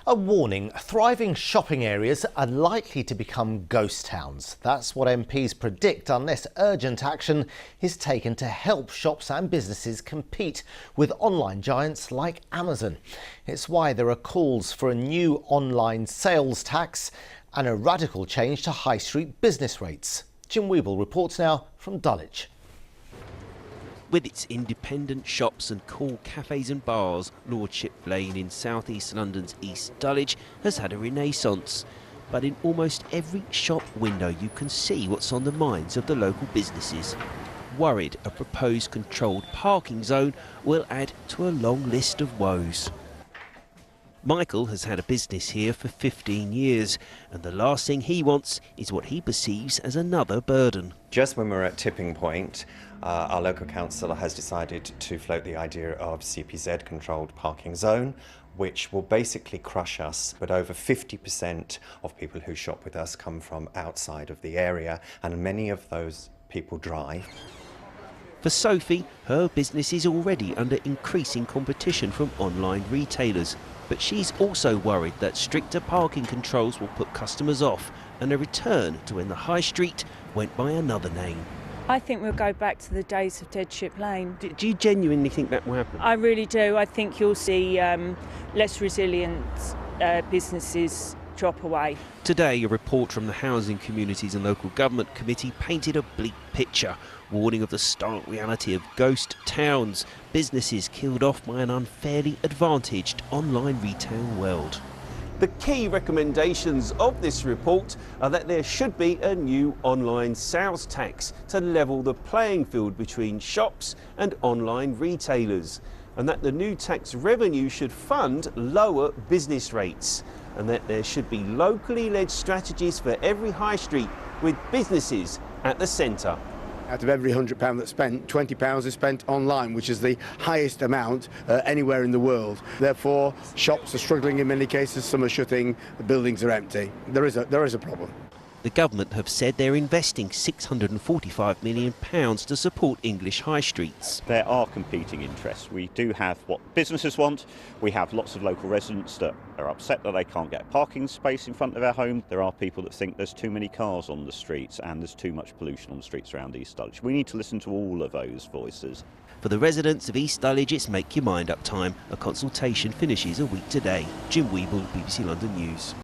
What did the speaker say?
A warning, thriving shopping areas are likely to become ghost towns. That's what MPs predict unless urgent action is taken to help shops and businesses compete with online giants like Amazon. It's why there are calls for a new online sales tax and a radical change to high street business rates. Jim Wheble reports now from Dulwich. With its independent shops and cool cafes and bars, Lordship Lane in South East London's East Dulwich has had a renaissance. But in almost every shop window you can see what's on the minds of the local businesses. Worried a proposed controlled parking zone will add to a long list of woes. Michael has had a business here for 15 years, and the last thing he wants is what he perceives as another burden. Just when we're at tipping point, our local council has decided to float the idea of CPZ controlled parking zone, which will basically crush us. But over 50% of people who shop with us come from outside of the area, and many of those people drive. For Sophie, her business is already under increasing competition from online retailers. But she's also worried that stricter parking controls will put customers off and a return to when the high street went by another name. I think we'll go back to the days of Lordship Lane. Do you genuinely think that will happen? I really do. I think you'll see less resilient businesses drop away. Today, a report from the Housing, Communities and Local Government Committee painted a bleak picture, warning of the stark reality of ghost towns, businesses killed off by an unfairly advantaged online retail world. The key recommendations of this report are that there should be a new online sales tax to level the playing field between shops and online retailers, and that the new tax revenue should fund lower business rates, and that there should be locally led strategies for every high street with businesses at the centre. Out of every £100 that's spent, £20 is spent online, which is the highest amount anywhere in the world. Therefore, shops are struggling in many cases, some are shutting, the buildings are empty. There is a problem. The government have said they're investing £645 million to support English high streets. There are competing interests. We do have what businesses want. We have lots of local residents that are upset that they can't get a parking space in front of their home. There are people that think there's too many cars on the streets and there's too much pollution on the streets around East Dulwich. We need to listen to all of those voices. For the residents of East Dulwich, it's Make Your Mind Up time. A consultation finishes a week today. Jim Wheble, BBC London News.